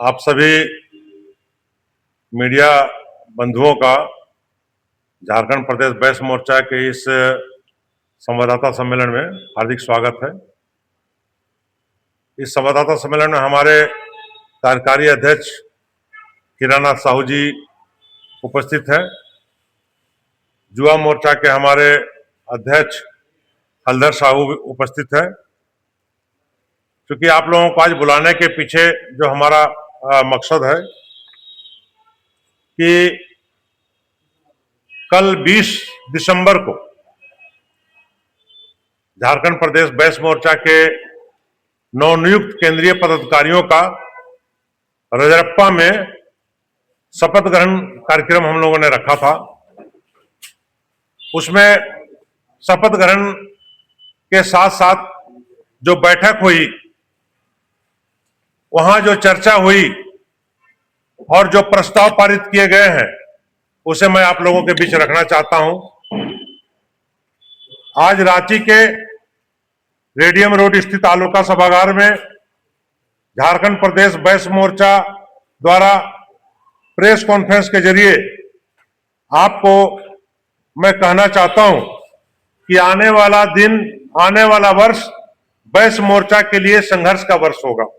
आप सभी मीडिया बंधुओं का झारखंड प्रदेश बैस मोर्चा के इस संवाददाता सम्मेलन में हार्दिक स्वागत है। इस संवाददाता सम्मेलन में हमारे कार्यकारी अध्यक्ष हीरानाथ साहू जी उपस्थित हैं। युवा मोर्चा के हमारे अध्यक्ष हलधर साहू उपस्थित हैं। क्योंकि आप लोगों को आज बुलाने के पीछे जो हमारा मकसद है कि कल 20 दिसंबर को झारखंड प्रदेश बैस मोर्चा के नवनियुक्त केंद्रीय पदाधिकारियों का रजरप्पा में शपथ ग्रहण कार्यक्रम हम लोगों ने रखा था। उसमें शपथ ग्रहण के साथ साथ जो बैठक हुई, वहां जो चर्चा हुई और जो प्रस्ताव पारित किए गए हैं, उसे मैं आप लोगों के बीच रखना चाहता हूं। आज रांची के रेडियम रोड स्थित आलोका सभागार में झारखंड प्रदेश बैस मोर्चा द्वारा प्रेस कॉन्फ्रेंस के जरिए आपको मैं कहना चाहता हूं कि आने वाला दिन, आने वाला वर्ष बैस मोर्चा के लिए संघर्ष का वर्ष होगा।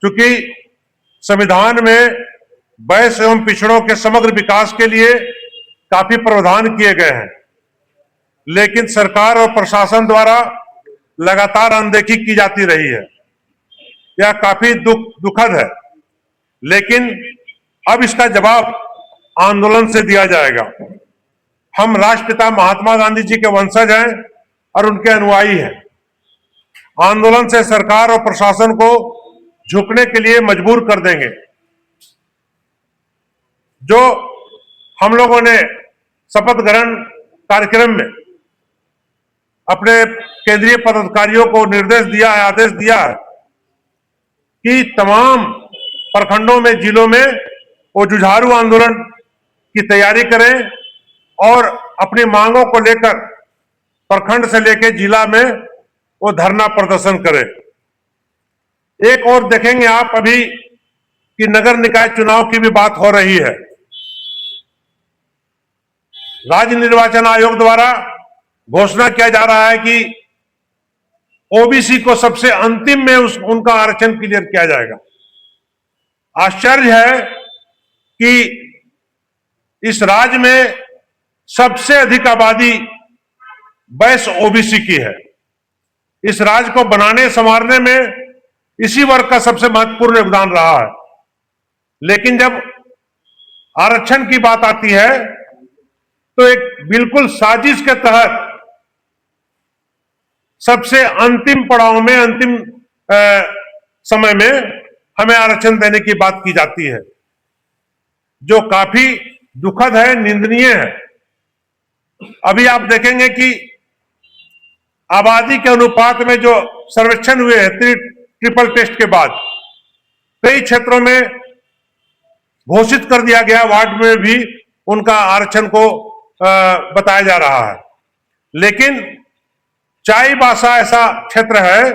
क्योंकि संविधान में बैस एवं पिछड़ों के समग्र विकास के लिए काफी प्रावधान किए गए हैं, लेकिन सरकार और प्रशासन द्वारा लगातार अनदेखी की जाती रही है। यह काफी दुखद है, लेकिन अब इसका जवाब आंदोलन से दिया जाएगा। हम राष्ट्रपिता महात्मा गांधी जी के वंशज हैं और उनके अनुयायी हैं। आंदोलन से सरकार और प्रशासन को झुकने के लिए मजबूर कर देंगे। जो हम लोगों ने शपथ ग्रहण कार्यक्रम में अपने केंद्रीय पदाधिकारियों को निर्देश दिया है, आदेश दिया है कि तमाम प्रखंडों में, जिलों में वो जुझारू आंदोलन की तैयारी करें और अपनी मांगों को लेकर प्रखंड से लेकर जिला में वो धरना प्रदर्शन करें। एक और देखेंगे आप अभी कि नगर निकाय चुनाव की भी बात हो रही है। राज्य निर्वाचन आयोग द्वारा घोषणा किया जा रहा है कि ओबीसी को सबसे अंतिम में उनका आरक्षण क्लियर किया जाएगा। आश्चर्य है कि इस राज्य में सबसे अधिक आबादी बैस ओबीसी की है। इस राज्य को बनाने संवारने में इसी वर्ग का सबसे महत्वपूर्ण योगदान रहा है। लेकिन जब आरक्षण की बात आती है तो एक बिल्कुल साजिश के तहत सबसे अंतिम पड़ाव में, अंतिम समय में हमें आरक्षण देने की बात की जाती है, जो काफी दुखद है, निंदनीय है। अभी आप देखेंगे कि आबादी के अनुपात में जो सर्वेक्षण हुए हैं ट्रिपल टेस्ट के बाद, कई क्षेत्रों में घोषित कर दिया गया, वार्ड में भी उनका आरक्षण को बताया जा रहा है। लेकिन चाईबासा ऐसा क्षेत्र है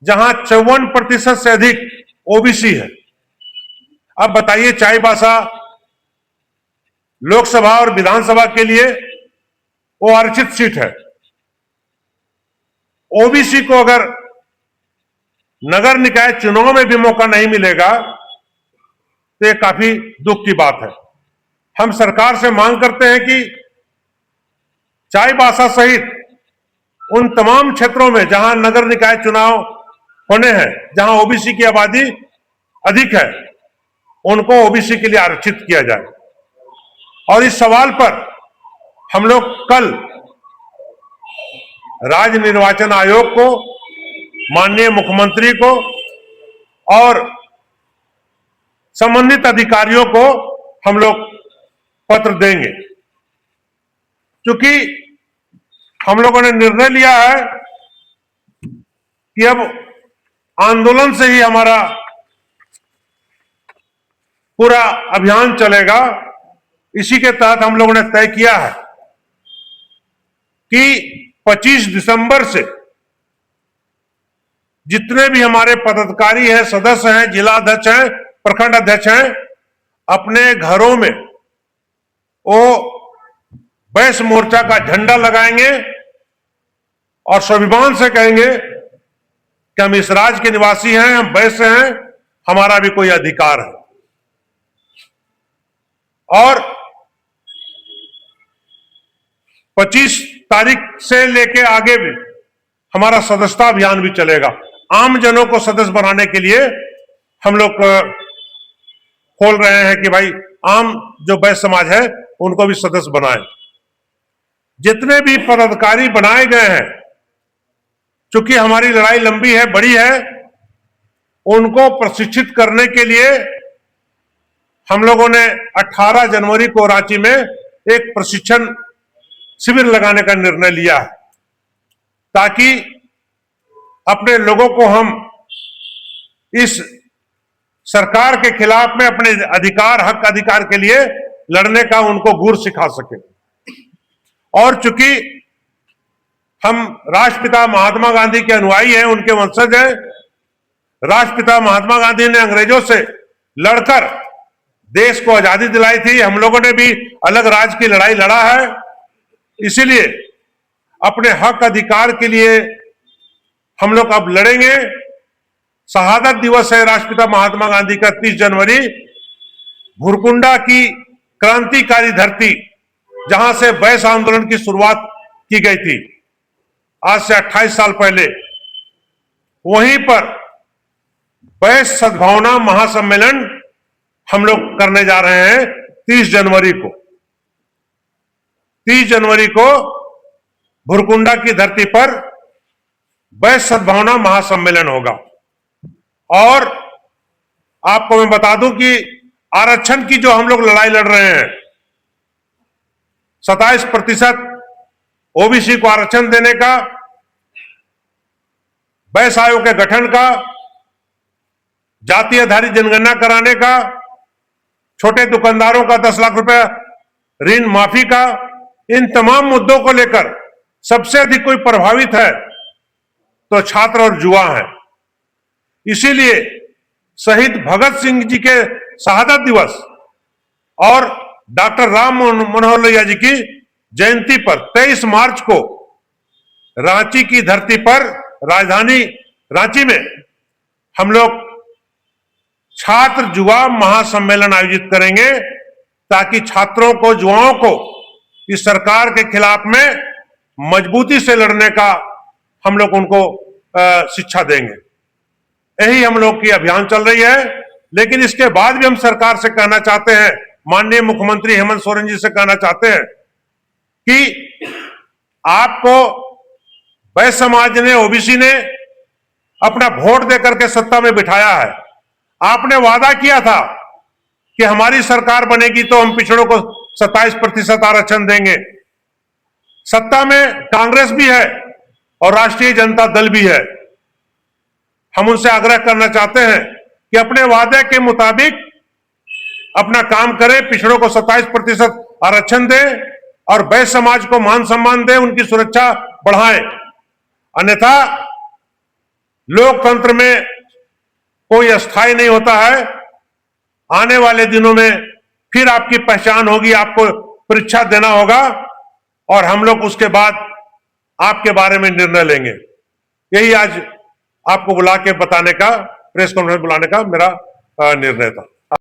जहां 54% से अधिक ओबीसी है। अब बताइए, चाईबासा लोकसभा और विधानसभा के लिए वो आरक्षित सीट है। ओबीसी को अगर नगर निकाय चुनाव में भी मौका नहीं मिलेगा तो ये काफी दुख की बात है। हम सरकार से मांग करते हैं कि चाईबासा सहित उन तमाम क्षेत्रों में जहां नगर निकाय चुनाव होने हैं, जहां ओबीसी की आबादी अधिक है, उनको ओबीसी के लिए आरक्षित किया जाए। और इस सवाल पर हम लोग कल राज्य निर्वाचन आयोग को, माननीय मुख्यमंत्री को और संबंधित अधिकारियों को हम लोग पत्र देंगे। क्योंकि हम लोगों ने निर्णय लिया है कि अब आंदोलन से ही हमारा पूरा अभियान चलेगा। इसी के तहत हम लोगों ने तय किया है कि 25 दिसंबर से जितने भी हमारे पदाधिकारी हैं, सदस्य हैं, जिला अध्यक्ष हैं, प्रखंड अध्यक्ष हैं, अपने घरों में वो बैस मोर्चा का झंडा लगाएंगे और स्वाभिमान से कहेंगे कि हम इस राज्य के निवासी हैं, हम बैस से हैं, हमारा भी कोई अधिकार है। और 25 तारीख से लेके आगे भी हमारा सदस्यता अभियान भी चलेगा। आम जनों को सदस्य बनाने के लिए हम लोग खोल रहे हैं कि भाई आम जो बैस समाज है उनको भी सदस्य बनाएं। जितने भी पदाधिकारी बनाए गए हैं, चूंकि हमारी लड़ाई लंबी है, बड़ी है, उनको प्रशिक्षित करने के लिए हम लोगों ने 18 जनवरी को रांची में एक प्रशिक्षण शिविर लगाने का निर्णय लिया है, ताकि अपने लोगों को हम इस सरकार के खिलाफ में अपने अधिकार, हक अधिकार के लिए लड़ने का उनको गुर सिखा सके। और चूंकि हम राष्ट्रपिता महात्मा गांधी के अनुयायी हैं, उनके वंशज हैं, राष्ट्रपिता महात्मा गांधी ने अंग्रेजों से लड़कर देश को आजादी दिलाई थी, हम लोगों ने भी अलग राज्य की लड़ाई लड़ा है। इसीलिए अपने हक अधिकार के लिए हम लोग अब लड़ेंगे। शहादत दिवस है राष्ट्रपिता महात्मा गांधी का 30 जनवरी, भुरकुंडा की क्रांतिकारी धरती, जहां से बैस आंदोलन की शुरुआत की गई थी आज से 28 साल पहले, वहीं पर बैस सद्भावना महासम्मेलन हम लोग करने जा रहे हैं 30 जनवरी को। 30 जनवरी को भुरकुंडा की धरती पर बैस सद्भावना महासम्मेलन होगा। और आपको मैं बता दूं कि आरक्षण की जो हम लोग लड़ाई लड़ रहे हैं, 27% ओबीसी को आरक्षण देने का, बैस आयोग के गठन का, जाति आधारित जनगणना कराने का, छोटे दुकानदारों का 10 लाख रुपए ऋण माफी का, इन तमाम मुद्दों को लेकर सबसे अधिक कोई प्रभावित है तो छात्र और युवा है। इसीलिए शहीद भगत सिंह जी के शहादत दिवस और डॉक्टर राम मनोहर लोहिया जी की जयंती पर 23 मार्च को रांची की धरती पर, राजधानी रांची में हम लोग छात्र युवा महासम्मेलन आयोजित करेंगे, ताकि छात्रों को, युवाओं को इस सरकार के खिलाफ में मजबूती से लड़ने का हम लोग उनको शिक्षा देंगे। यही हम लोग की अभियान चल रही है। लेकिन इसके बाद भी हम सरकार से कहना चाहते हैं, माननीय मुख्यमंत्री हेमंत सोरेन जी से कहना चाहते हैं कि आपको बैस समाज ने, ओबीसी ने अपना वोट देकर के सत्ता में बिठाया है। आपने वादा किया था कि हमारी सरकार बनेगी तो हम पिछड़ों को 27% आरक्षण देंगे। सत्ता में कांग्रेस भी है और राष्ट्रीय जनता दल भी है। हम उनसे आग्रह करना चाहते हैं कि अपने वादे के मुताबिक अपना काम करें, पिछड़ों को 27% आरक्षण दें और बैस समाज को मान सम्मान दें, उनकी सुरक्षा बढ़ाएं। अन्यथा लोकतंत्र में कोई अस्थायी नहीं होता है। आने वाले दिनों में फिर आपकी पहचान होगी, आपको परीक्षा देना होगा और हम लोग उसके बाद आपके बारे में निर्णय लेंगे। यही आज आपको बुला के बताने का, प्रेस कॉन्फ्रेंस बुलाने का मेरा निर्णय था।